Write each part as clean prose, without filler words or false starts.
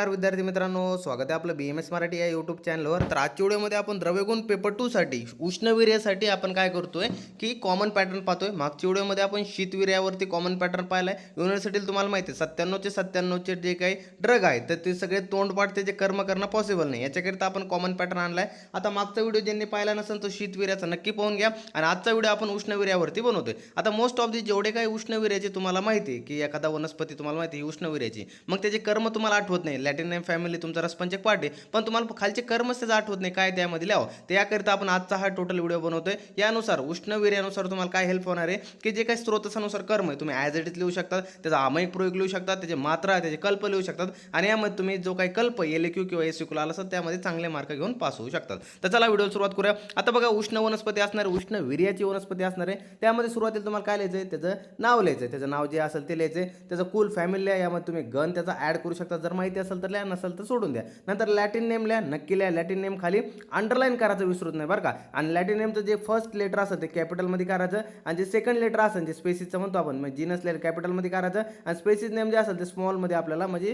नमस्कार विद्यार्थी मित्रांनो, स्वागत आहे आपलं BMS मराठी या यूट्यूब चॅनलवर. तर आजच्या व्हिडिओमध्ये आपण द्रव्यगुण पेपर 2 साठी उष्णवीर्यासाठी आपण काय करतोय की कॉमन पॅटर्न पाहतोय. मागच्या व्हिडिओमध्ये आपण शीतवीर्यावरती कॉमन पॅटर्न पाहिलाय. युनिव्हर्सिटीला तुम्हाला माहिती आहे 97चे जे काही ड्रग आहेत तर ते सगळे तोंडपाठ त्याचे कर्म करणं पॉसिबल नाही, याच्याकरिता आपण कॉमन पॅटर्न आणलाय. आता मागचा व्हिडिओ ज्यांनी पाहिला नसेल तो शीतवीर्याचा नक्की पाहून घ्या आणि आजचा व्हिडिओ आपण उष्णवीर्यावरती बनवतोय. आता मोस्ट ऑफ दी जेवढे काही उष्णवीर्याचे तुम्हाला माहिती आहे की एखादा वनस्पती तुम्हाला माहिती आहे उष्णवीर्याची, मग त्याचे कर्म तुम्हाला आठवत नाही. लॅटिन नेम फॅमिली तुमचा रसपंचक पाठ आहे, पण तुम्हाला खालचे कर्मच त्याचं आठवत नाही काय त्यामध्ये लिहावं. ते याकरिता आपण आजचा हा टोटल व्हिडिओ बनवतोय. यानुसार उष्णवीर्यानुसार तुम्हाला काय हेल्प होणार आहे की जे काही स्रोतसानुसार कर्म आहे तुम्ही ॲज इट इज लिहू शकता, त्याचा आमयिक प्रयोग लिहू शकता, त्याचे मात्रा त्याचे कल्प लिहू शकतात आणि यामध्ये तुम्ही जो काही कल्प LQ किंवा SQ आला असेल त्यामध्ये चांगले मार्क घेऊन पास होऊ शकतात. तर चला व्हिडिओ सुरुवात करूया. आता बघा उष्ण वनस्पती असणार आहे, उष्णवीर्याची वनस्पती असणार आहे. त्यामध्ये सुरुवातीला तुम्हाला काय लिहायचं आहे, त्याचं नाव लिहायचं आहे, त्याचं नाव जे असेल ते लिहायचं आहे, त्याचं कुल फॅमिली लिहा. यामध्ये तुम्ही गण त्याचा ॲड करू शकता, जर माहिती असेल तर लिहा, नसेल तर सोडून द्या. नंतर लॅटिन नेम लिहा, नक्की लिहा. लॅटिन नेम खाली अंडरलाईन करायचं विसरूच नाही बरं का. आणि लॅटिन नेमचं जे फर्स्ट लेटर असेल ते कॅपिटलमध्ये करायचं आणि जे सेकंड लेटर असेल जे स्पेसिसचं म्हणतो आपण म्हणजे जीनस लेटर कॅपिटलमध्ये करायचं आणि स्पेसिस नेम जे असेल ते स्मॉलमध्ये आपल्याला म्हणजे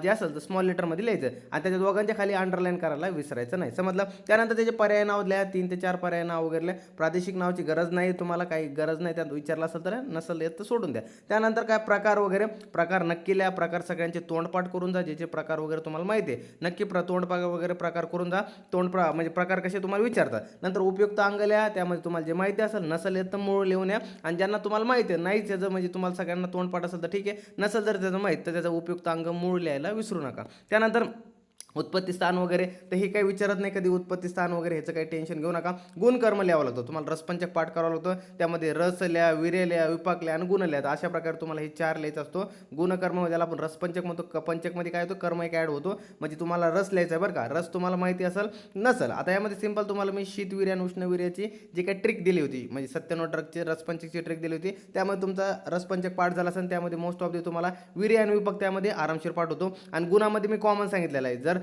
जे असेल तर स्मॉल लेटरमध्ये लिहायचं आणि त्याच्या दोघांच्या खाली अंडरलाईन करायला विसरायचं नाही, समजलं. त्यानंतर त्याचे पर्याय नाव लिहा, 3 ते 4 पर्याय नाव वगैरे लिहा. प्रादेशिक नावाची गरज नाही, तुम्हाला काही गरज नाही, त्यात विचारलं असेल तर नसेल येत तर सोडून द्या. त्यानंतर काय प्रकार वगैरे प्रकार नक्की लिहा. प्रकार सगळ्यांचे तोंडपाठ करून जा, जे प्रकार वगैरे तुम्हाला माहिती आहे नक्की तोंडपाठ वगैरे प्रकार करून जा. म्हणजे प्रकार कसे तुम्हाला विचारतात. नंतर उपयुक्त अंग लिहा, त्यामध्ये तुम्हाला जे माहिती असेल, नसेल येत तर मूळ लिहून या. आणि ज्यांना तुम्हाला माहिती आहे नाहीच याचं म्हणजे तुम्हाला सगळ्यांना तोंडपाठ असेल तर ठीक आहे, नसेल जर त्याचं माहीत तर त्याचा उपयुक्त अंग मूळ लिहायला विसरू नका. त्यानंतर उत्पत्ती स्थान वगैरे तर हे काही विचारत नाही कधी, उत्पत्ती स्थान वगैरे ह्याचं काही टेन्शन घेऊ नका. गुणकर्म लिहावं लागतं तुम्हाला, रसपंचक पाठ करावं लागतं, त्यामध्ये रस लिहा, वीर्य लिहा, विपाक लिहा आणि गुण लिहा. अशा प्रकारे तुम्हाला हे 4 लिहायचं असतो. गुणकर्म ज्याला आपण रसपंचक म्हणतो, पंचकमध्ये काय होतं कर्म एक ॲड होतो, म्हणजे तुम्हाला रस लिहायचा आहे बरं का. रस तुम्हाला माहिती असेल नसेल. आता यामध्ये सिंपल तुम्हाला मी शीतवीर्य आणि उष्णवीर्याची जी काही ट्रिक दिली होती म्हणजे 97 ड्रगची रसपंचकची ट्रिक दिली होती, त्यामध्ये तुमचा रसपंचक पाठ झाला असेल, त्यामध्ये मोस्ट ऑफ दी तुम्हाला वीर्य आणि विपाक त्यामध्ये आरामशीर पाठ होतो. आणि गुणामध्ये मी कॉमन सांगितलेलं आहे, जर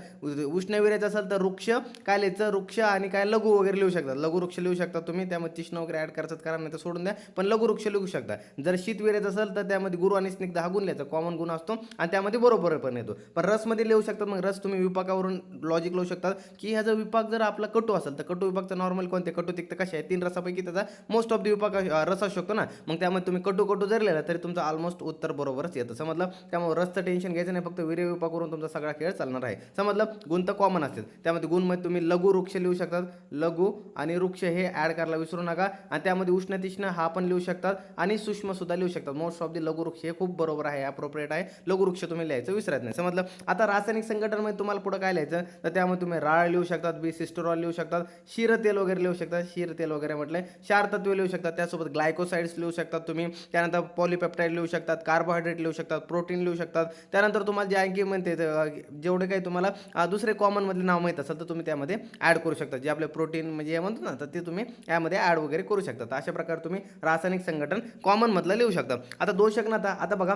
उष्णवीर्याचं असेल तर वृक्ष काय लिहायचं, वृक्ष आणि काय लघु वगैरे लिहू शकतात. लघु वृक्ष लिहू शकता तुम्ही, त्यामध्ये चिन्ह वगैरे ॲड करायचं कारण नाही तर सोडून द्या, पण लघु वृक्ष लिहू शकता. जर शीतवीर्याचं असेल तर त्यामध्ये गुरु आणि स्निग्ध हा गुण लिहायचा, कॉमन गुण असतो आणि त्यामध्ये बरोबर पण येतो. पण रसमध्ये लिहू शकतात, मग रस तुम्ही विपाकावरून लॉजिक लिहू शकतात की ह्याचा विपाक जर आपला कटू असेल तर कटू विपाकचा नॉर्मल कोणते कटू तिक्त कसे आहे, 3 रसापैकी त्याचा मोस्ट ऑफ द विपाक रस असू शकतो ना, मग त्यामध्ये तुम्ही कटू जर लिहिला तरी तुमचं ऑलमोस्ट उत्तर बरोबरच येतं, समजलं. त्यामुळे रसचं टेन्शन घ्यायचं नाही, फक्त वीर्य विपाकवरून तुमचा सगळा खेळ चालणार आहे, समजलं. गुण तर कॉमन असतात, त्यामध्ये गुणमध्ये तुम्ही लघु वृक्ष लिहू शकतात, लघु आणि वृक्ष हे ॲड करायला विसरू नका. आणि त्यामध्ये उष्ण तीक्ष्ण हा पण लिहू शकतात आणि सूक्ष्म सुद्धा लिहू शकतात. मोस्ट ऑफ द लघु वृक्ष हे खूप बरोबर आहे, अप्रोप्रिएट आहे. लघु वृक्ष तुम्ही लिहायचं विसरत नाही, समजलं. आता रासायनिक संघटनमध्ये तुम्हाला पुढे काय लिहायचं तर त्यामध्ये तुम्ही राळ लिहू शकतात, सिस्टोरॉल लिहू शकतात, क्षीरतेल वगैरे लिहू शकतात, क्षीरतेल वगैरे म्हटलंय, क्षार तत्व लिहू शकतात, त्यासोबत ग्लायकोसाइड्स लिहू शकतात तुम्ही. त्यानंतर पॉलिपेप्टाईड लिहू शकतात, कार्बोहायड्रेट लिहू शकतात, प्रोटीन लिहू शकतात. त्यानंतर तुम्हाला जे आणखी म्हणते जेवढे काही तुम्हाला दुसरे कॉमन मधले नाव माहीत असेल तर तुम्ही त्यामध्ये ॲड करू शकता, जे आपले प्रोटीन म्हणजे हे म्हणतो ना तर ते तुम्ही यामध्ये ॲड वगैरे करू शकता. अशा प्रकारे तुम्ही रासायनिक संघटन कॉमन मधलं लिहू शकता. आता दोषक आता बघा,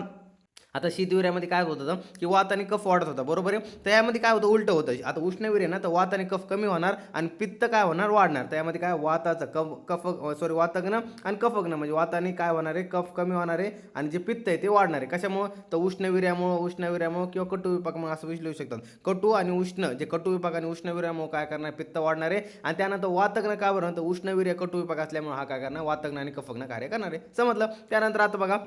आता शीतवीर्यामध्ये काय होत होतं की वात आणि कफ वाढत होता, बरोबर आहे. तर यामध्ये काय होतं उलटं होतं. आता उष्णवीर्य ना तर वात आणि कफ कमी होणार आणि पित्त काय होणार वाढणार. तर यामध्ये काय वाताचं वातग्न आणि कफग्न म्हणजे वाताने काय होणार आहे कफ कमी होणार आहे आणि जे पित्त आहे ते वाढणार आहे. कशामुळे तर उष्णवीर्यामुळे किंवा कटू विपाकामुळे असं लिहू शकतात. कटू आणि उष्ण जे कटू विपाक आणि उष्णवीर्यामुळे काय करणार पित्त वाढणार आहे आणि त्यानंतर वातग्न काय बरं तर उष्णवीर्य कटू विपाक असल्यामुळे हा काय करणार वातग्न आणि कफग्न कार्य करणार आहे, समजलं. त्यानंतर आता बघा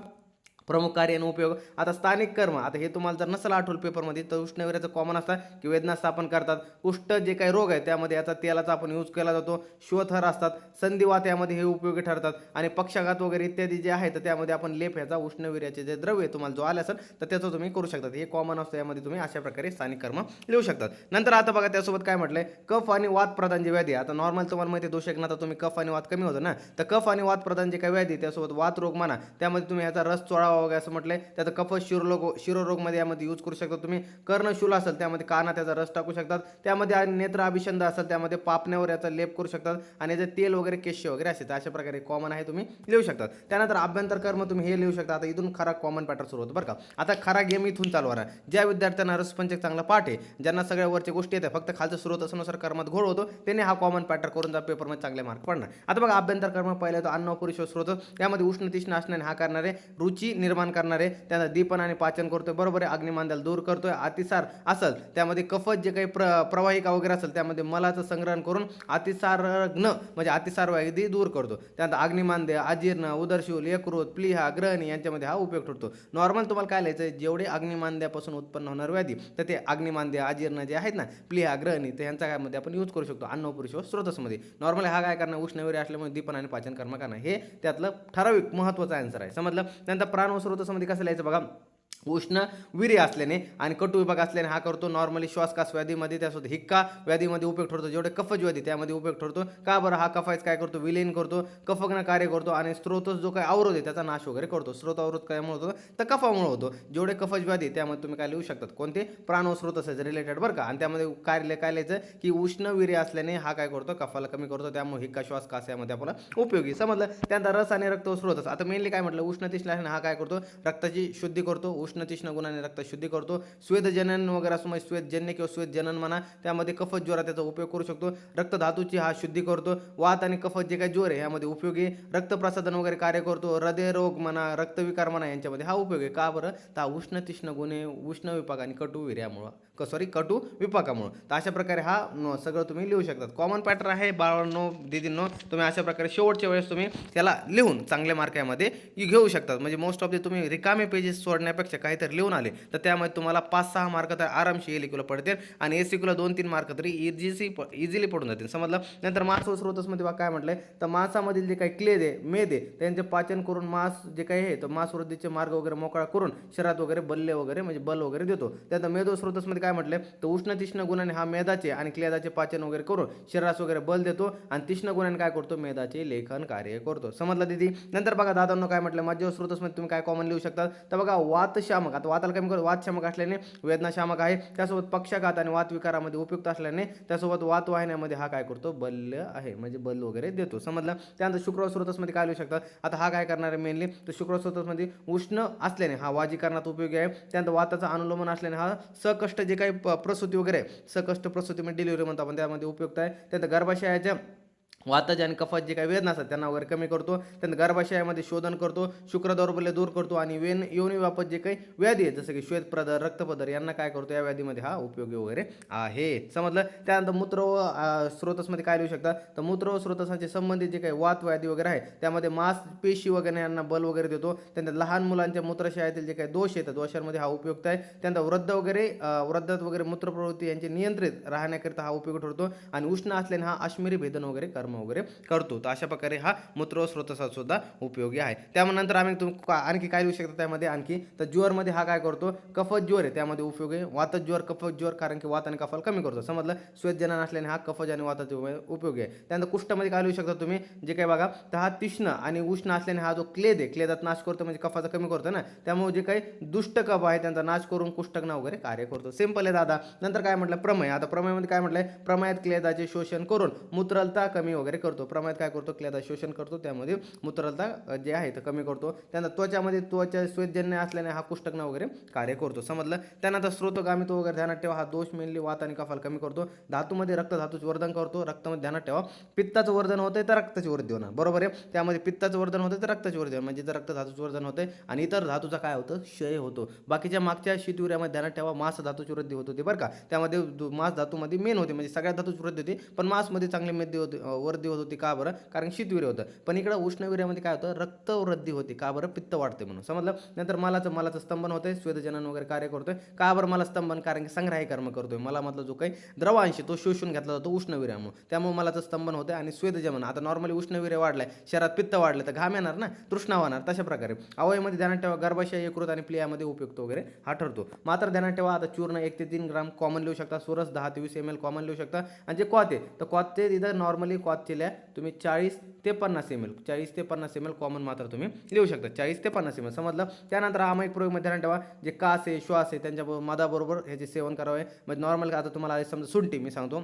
प्रमुख कार्य आणि उपयोग. आता स्थानिक कर्म, आता हे तुम्हाला जर नसेल आठवलं पेपरमध्ये तर उष्णवीर्याचं कॉमन असतात की वेदना स्थापन करतात. कुष्ठ जे काही रोग आहे त्यामध्ये याचा तेलाचा आपण यूज केला जातो. श्वथर असतात, संधिवात यामध्ये हे उपयोगी ठरतात आणि पक्षाघात वगैरे इत्यादी जे आहे तर त्यामध्ये आपण लेप ह्याचा उष्णवीर्याचे जे द्रव्य तुम्हाला जो आले असेल तर त्याचं तुम्ही करू शकतात. हे कॉमन असतं, यामध्ये तुम्ही अशा प्रकारे स्थानिक कर्म लिहू शकतात. नंतर आता बघा त्यासोबत काय म्हटलंय कफ आणि वात प्रधान जे व्याधी. आता नॉर्मल तुम्हाला माहिती आहे दोषक ना तर तुम्ही कफ आणि वात कमी होतं ना, तर कफ आणि वात प्रधान जे काही व्याधी त्यासोबत वात रोग म्हणा त्यामध्ये तुम्ही ह्याचा रस चोळावा वगैरे असं म्हटलंय. त्याचा कफ शिरोरोगमध्ये यामध्ये यूज करू शकता तुम्ही. कर्णशूल असेल त्यामध्ये काना त्याचा रस टाकू शकतात. त्यामध्ये नेत्र अभिषंद असेल त्यामध्ये पापण्यावर याचा लेप करू शकतात आणि याचे तेल वगैरे केश वगैरे असे अशा प्रकारे कॉमन आहे तुम्ही लिहू शकतात. त्यानंतर अभ्यंतर कर्म तुम्ही हे लिहू शकता. आता इथून खरा कॉमन पॅटर्न सुरू होतो बरं का. आता खरा गेम इथून चालू होणार. ज्या विद्यार्थ्यांना रसपंचक चांगला पाठ आहे, ज्यांना सगळ्या वरच्या गोष्टी येतात, फक्त खालचं स्रोतानुसार कर्मात घोळ होतो, त्यांनी हा कॉमन पॅटर्न करून जा पेपरमध्ये चांगले मार्क पडणार. आता बघा अभ्यंतर कर्म पहिला तो अन्न पुरुष स्रोत, यामध्ये उष्ण तीक्ष्ण असणारे हा करणारे रुची निर्माण करणारे, त्यांना दीपन आणि पाचन करतोय, बरोबर आहे. अग्निमांद्याला दूर करतोय. अतिसार असेल त्यामध्ये कफत जे काही प्रवाहिका वगैरे असेल त्यामध्ये मलाचं संग्रहण करून अतिसारग्न म्हणजे अतिसार व्याधी दूर करतो. त्यानंतर अग्निमांद्य, अजीर्ण, उदरशूल, यकृत, प्लीहा, ग्रहणी यांच्यामध्ये हा उपयोग ठरतो. नॉर्मल तुम्हाला काय लिहायचं, जेवढे अग्निमांद्यापासून उत्पन्न होणार व्याधी तर ते अग्निमांद्य, अजीर्ण जे आहेत ना, प्लीहा, ग्रहणी, तर ह्यांचा काय मध्ये आपण यूज करू शकतो अन्नपुरुष व स्रोतसमध्ये. नॉर्मली हा काय करणार, उष्णविर्य असल्यामुळे दीपन आणि पाचन कर्म करणार, हे त्यातलं ठराविक महत्त्वाचं आन्सर आहे. समजलं. त्यानंतर प्राण व स्रोतसमध्ये कसं लिहायचं बघा, उष्ण वीर्य असल्याने आणि कटू विभाग असल्याने हा करतो नॉर्मली श्वासकास व्याधीमध्ये, त्यासोबत हिक्का व्याधीमध्ये उपयोग ठरतो. जेवढे कफज व्याधी त्यामध्ये उपयोग ठरतो. का बरं, हा कफायच काय करतो, विलीन करतो, कफग्न कार्य करतो आणि स्त्रोतस जो काही अवरोध आहे त्याचा नाश वगैरे करतो. स्त्रोत अवरोध कायमुळे होतो, तर कफामुळे होतो. जेवढे कफज व्याधी त्यामध्ये तुम्ही काय लिहू शकतात, कोणते प्राण व स्रोतस रिलेटेड बरं का. आणि त्यामध्ये काय लिहायचं की उष्ण वीर्य असल्याने हा काय करतो, कफाला कमी करतो, त्यामुळे हिक्का श्वासकास यामध्ये आपल्याला उपयोगी. समजलं. त्यानंतर रस आणि रक्त व स्रोतस. आता मेनली काय म्हटलं, उष्ण तीक्ष्ण असल्याने हा काय करतो, रक्ताची शुद्धी करतो. उष्ण तीक्ष्ण गुणाने रक्त शुद्धी करतो. स्वेदजनन वगैरे असं म्हणजे स्वेदजन्य किंवा स्वेदजनन म्हणा, त्यामध्ये कफत ज्वर त्याचा उपयोग करू शकतो. रक्तधातूची हा शुद्धी करतो. वात आणि कफत जे काही ज्वर आहे यामध्ये उपयोगी. रक्तप्रसादन वगैरे कार्य करतो. हृदयरोग म्हणा, रक्तविकार म्हणा यांच्यामध्ये हा उपयोग आहे. का बरं, तर उष्ण तीक्ष्ण गुणे, उष्ण विपाक आणि कटू वीर्यामुळं, कटू विपाकामुळं. तर अशा प्रकारे हा सगळं तुम्ही लिहू शकतात. कॉमन पॅटर्न आहे बाळांनो, दीदींनो, तुम्ही अशा प्रकारे शेवटच्या वेळेस तुम्ही त्याला लिहून चांगल्या मार्क यामध्ये घेऊ शकतात. म्हणजे मोस्ट ऑफ द तुम्ही रिकामे पेजेस सोडण्यापेक्षा काहीतरी लिहून आले तर त्यामध्ये तुम्हाला 5-6 मार्क तर आरामशी एलिक्यूला पडतील आणि एसिक्यूला 2-3 मार्क तरी इझिली पडून जातील. समजलं. नंतर मांस व स्रोतसमध्ये काय म्हटलंय, तर मांसामधील जे काही क्ले दे मेद आहे त्यांचे पाचन करून मांस जे काही आहे तर मांस वृद्धीचे मार्ग वगैरे मोकळा करून शरीरात वगैरे बल्ले वगैरे म्हणजे बल वगैरे देतो. त्यानंतर मेद व स्रोतसमध्ये काय म्हटलंय, तर उष्ण तीक्ष्ण गुणाने हा मेदाचे आणि क्लेदाचे पाचन वगैरे करून शरीरास वगैरे बल देतो आणि तीक्ष्ण गुणाने काय करतो, मेदाचे लेखन कार्य करतो. समजलं दीदी. नंतर बघा दादांनो काय म्हटलं, मध्य व स्रोतसमध्ये तुम्ही काय कॉमन लिहू शकतात, तर बघा वातशामक. आता वाताला कमी करतो, वातशामक असल्याने वेदनाशामक आहे. त्यासोबत पक्षाघात आणि वातविकारामध्ये उपयुक्त असल्याने त्यासोबत वात वाहिन्यामध्ये हा काय करतो, बल्य आहे म्हणजे बल वगैरे देतो. समजलं. त्यानंतर शुक्र स्रोतसमध्ये काय लिहू शकतात, आता हा काय करणार आहे मेनली, तर शुक्र स्रोतसमध्ये उष्ण असल्याने हा वाजीकरणात उपयोगी आहे. त्यानंतर वाताचा अनुलोमन असल्याने हा सकष्ट जे काही प्रसूती वगैरे, सकष्ट प्रसूती म्हणजे डिलिव्हरी म्हणतो आपण, त्यामध्ये उपयुक्त आहे. त्यानंतर गर्भाशयाच्या वाताचे आणि कफात जे काही वेदना असतात त्यांना वगैरे कमी करतो. त्यानंतर गर्भाशयामध्ये शोधन करतो, शुक्र दौर्बल्य दूर करतो आणि योनी बाबत जे काही व्याधी आहेत जसं की श्वेतप्रदर, रक्तपदर यांना काय करतो, या व्याधीमध्ये हा उपयोगी वगैरे आहे. समजलं. त्यानंतर मूत्र व स्रोतसमध्ये काय लिहू शकतात, तर मूत्र व स्रोतसांचे संबंधित जे काही वात व्याधी वगैरे आहे त्यामध्ये मांसपेशी वगैरे यांना बल वगैरे देतो. त्यानंतर लहान मुलांच्या मूत्रशयातील जे काही दोष आहेत दोषांमध्ये हा उपयुक्त आहे. त्यानंतर वृद्धात वगैरे मूत्रप्रवृत्ती यांचे नियंत्रित राहण्याकरिता हा उपयोग ठरतो आणि उष्ण असल्याने हा अश्मिरी भेदन वगैरे वगैरे करतो. तर अशा प्रकारे हा मूत्र स्रोतसा सुद्धा उपयोगी आहे. त्यानंतर आम्ही आणखी काय लिहू शकतो त्यामध्ये आणखी, तर ज्वर मध्ये हा काय करतो, कफज ज्वर आहे त्यामध्ये उपयोगी आहे. वातज ज्वर, कफज ज्वर, कारण की वात आणि कफाला कमी करतो. समजलं. श्वेतजनन असल्याने हा कफज आणि वाताचे उपयोगी आहे. त्यानंतर कुष्ठमध्ये काय लिहू शकता तुम्ही, जे काही बघा, तर हा तीक्ष्ण आणि उष्ण असल्याने हा जो क्लेद आहे क्लेदात नाश करतो म्हणजे कफाचा कमी करतो ना, त्यामुळे जे काही दुष्ट कफ आहे त्यांचा नाश करून कुष्ठग्न वगैरे कार्य करतो. सिंपल आहे दादा. नंतर काय म्हटलं, प्रमेय. आता प्रमेयमध्ये काय म्हटलंय, प्रमेयात क्लेदाचे शोषण करून मूत्रलता कमी वगैरे करतो. प्रमाणात काय करतो, क्लेदा शोषण करतो, त्यामध्ये मूत्रलता जे आहे ते कमी करतो. त्यानंतर त्वचामध्ये त्वचा श्वेतजन्य असल्याने हा कुष्ठग्न वगैरे कार्य करतो. समजलं. त्यानंतर स्रोतगामित्व वगैरे ध्यानात ठेवा, हा दोष मेनली वात आणि कफाला कमी करतो. धातूमध्ये रक्त धातूचे वर्धन करतो. रक्तामध्ये ध्यानात ठेवा, पित्ताचं वर्धन होतंय तर रक्ताची वृद्धी होणार, बरोबर आहे. त्यामध्ये पित्ताचं वर्धन होतं तर रक्ताची वृद्धी होणार, म्हणजे जर रक्त धातूचं वर्धन होतंय आणि इतर धातूचा काय होतं, क्षय होतो. बाकीच्या मागच्या शीतविर्यामध्ये ध्यानात ठेवा, मांस धातूची वृद्धी होत होती बरं का. त्यामध्ये मांस धातूमध्ये मेन होते, म्हणजे सगळ्या धातूची वृद्धी होती, पण मांसमध्ये चांगली वृद्धी होत होती. का बरं, कारण शीतवीर्य होतं. पण इकडे उष्णवीर्यामध्ये काय होतं, रक्तवृद्धी होती. का बरं, पित्त वाढते म्हणून. समजलं. नंतर मलाचं स्तंभन होतंय, स्वेदजनन वगैरे कार्य करतोय. का बरं मला स्तंभन, कारण की संग्राही कर्म करतोय. मलामधला जो काही द्रवांश तो शोषून घेतला जातो उष्णवीर्यामुळे, त्यामुळे मलाचं स्तंभन होतं. आणि स्वेदजमन, आता नॉर्मली उष्णवीर्य वाढलाय, शरीरात पित्त वाढलं तर घाम येणार ना, तृष्णा होणार. तशा प्रकारे अवयमध्ये ध्यानात ठेवा, गर्भाशय, यकृत आणि प्लियामध्ये उपयुक्त वगैरे हा ठरतो. मात्र ध्यानात ठेवा, आता चूर्ण 1 ते 3 ग्राम कॉमन लिहू शकता. सुरस 10 ते 20 ml कॉमन लिहू शकता. आणि जे क्वाथ आहे तर क्वाथचे इथं नॉर्मली क्वाथचे तुम्ही 40 ते 50 ml, 40 ते 50 ml कॉमन मात्र तुम्ही लिहू शकता, 40 ते 50 ml. समजलं. त्यानंतर आमायिक प्रयोगमध्ये ध्यानात ठेवा, जे कास आहे, श्वास आहे, त्यांच्या मधाबरोबर ह्याचे सेवन करावे. म्हणजे नॉर्मल आता तुम्हाला समजा सुंठी मी सांगतो,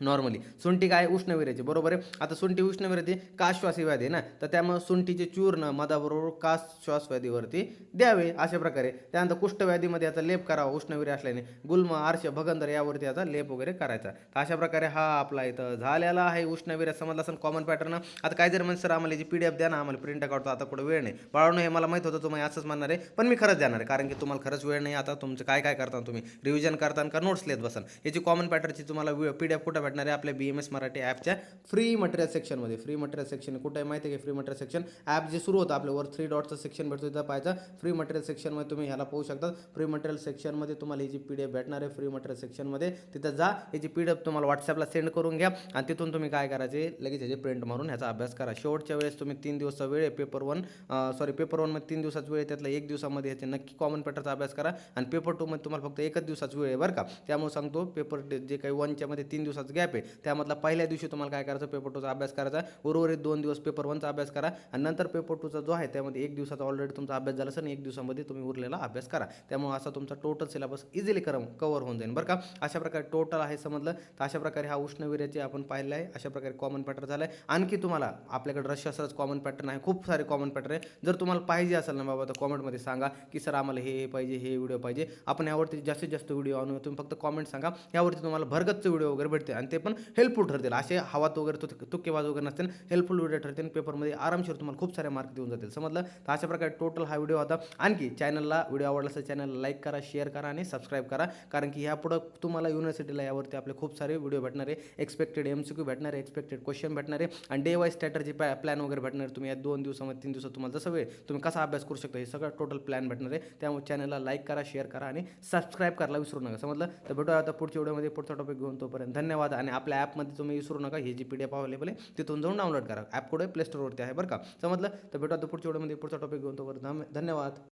नॉर्मली सुंठी काय उष्णविरेची बरोबर आहे. आता सुंठी उष्णविरेची कास श्वासी व्याधी आहे ना, तर त्यामुळे सुंठीचे चूर्ण मधाबरोबर कास श्वास व्याधीवरती द्यावे अशा प्रकारे. त्यानंतर कुष्ठव्याधीमध्ये याचा लेप करावा उष्णविरे असल्याने. गुल्म आर्ष भगंदर यावरती याचा लेप वगैरे करायचा. तर अशा प्रकारे हा आपला इथं झालेला आहे उष्णविरे. समजला असेल कॉमन पॅटर्न. आता काय जर म्हणजे सर आम्हाला याची PDF द्या ना, आम्हाला प्रिंट काढतो आता कुठं वेळ नाही बाळांनो, हे मला माहित होतं तुम्ही असंच म्हणणार आहे, पण मी खरंच देणार आहे कारण की तुम्हाला खरंच वेळ नाही. आता तुमचं काय काय करता तुम्ही रिव्हिजन करता का नोट्स लिहित बसाल. याची कॉमन पॅटर्नची तुम्हाला PDF कुठं भेटणार आहे आपल्या BMS मराठी ॲपच्या फ्री मटेरियल सेक्शनमध्ये. फ्री मटेरियल सेक्शन कुठं आहे माहिती आहे की फ्री मटेरियल सेक्शन ॲप जे सुरू होतं आपल्यावर 3 डॉटचं सेक्शन भेटतो तिथं पाहायचं. फ्री मटेरियल सेक्शनमध्ये तुम्ही ह्याला पाहू शकता. फ्री मटेरियल सेक्शनमध्ये तुम्हाला याची PDF भेटणार आहे. फ्री मटेरियल सेक्शनमध्ये तिथं जा, याची PDF तुम्हाला व्हॉट्सअपला सेंड करून घ्या आणि तिथून तुम्ही काय करायचे लगेच याचे प्रिंट मारून ह्याचा अभ्यास करा. शेवटच्या वेळेस तुम्ही 3 दिवसाचा वेळ आहे पेपर 1मध्ये 3 दिवसाचा वेळ आहे, त्यातला 1 दिवसामध्ये याचे नक्की कॉमन पॅटर्नचा अभ्यास करा आणि पेपर 2 मध्ये तुम्हाला फक्त 1च दिवसाचा वेळ आहे बरं का. त्यामुळे सांगतो पेपर जे काही 1च्या मध्ये 3 दिवसाचा गॅप आहे त्यामधला पहिल्या दिवशी तुम्हाला काय करायचं पेपर 2चा अभ्यास करायचा. उर्वरित 2 दिवस पेपर 1चा अभ्यास करा आणि नंतर पेपर 2चा जो आहे त्यामध्ये 1 दिवसाचा ऑलरेडी तुमचा अभ्यास झाला असेल आणि 1 दिवसामध्ये तुम्ही उरलेला अभ्यास करा. त्यामुळे असा तुमचा टोटल सिलेबस इझिली कव्हर होऊन जाईल बरं का. अशा प्रकारे टोटल आहे समजलं. तर अशा प्रकारे हा उष्णविर्याचे आपण पाहिलं आहे. अशा प्रकारे कॉमन पॅटर्न झाला आहे. आणखी तुम्हाला आपल्याकडे रसशास्त्राचं कॉमन पॅटर्न आहे, खूप सारे कॉमन पॅटर्न आहे. जर तुम्हाला पाहिजे असेल ना बाबा तर कॉमेंटमध्ये सांगा की सर आम्हाला हे पाहिजे, हे व्हिडिओ पाहिजे. आपण यावरती जास्तीत जास्त व्हिडिओ आणू. तुम्ही फक्त कॉमेंट सांगा, यावरती तुम्हाला भरगतचे व्हिडिओ वगैरे भेटते आणि ते पण हेल्पफुल ठरतील. असे हवात वगैरे तुक्केबाज वगैरे नसतील, हेल्पफुल व्हिडिओ ठरतील. पेपरमध्ये आरामशीर तुम्हाला खूप सारे मार्क देऊन जातील समजलं. तर अशा प्रकारे टोटल हा व्हिडिओ होता. आणखी चॅनलला व्हिडिओ आवडला असेल चॅनलला लाईक करा, शेअर करा आणि सबस्क्राईब करा, कारण की ह्यापुढं तुम्हाला युनिव्हर्सिटीला यावरती आपले खूप सारे व्हिडिओ भेटणार आहे. एक्सपेक्टेड MCQ भेटणार आहे, एक्सपेक्टेड क्वेश्चन भेटणार आहे आणि डे वाईज स्ट्रॅटर्जी प्लॅन वगैरे भेटणार आहे. तुम्ही या 2 दिवसामध्ये 3 दिवसात तुम्हाला जसं वेळ तुम्ही कसा अभ्यास करू शकता हे सगळं टोटल प्लॅन भेटणार आहे. त्यामुळे चॅनलला लाईक करा, शेअर करा आणि सबस्क्राईब करायला विसरू नका समजलं. तर भेटूया आता पुढच्या व्हिडिओमध्ये पुढचा टॉपिक घेऊन. तोपर्यंत धन्यवाद. आणि आपल्या ॲपमध्ये तुम्ही विसरू नका, ही जी PDF अवेलेबल आहे तिथून जाऊन डाउनलोड करा. ॲप कुठे प्ले स्टोरवरती आहे बरं का समजलं. तर भेटू आता पुढच्या व्हिडिओमध्ये पुढचा टॉपिक घेऊन. तोपर्यंत धन्यवाद.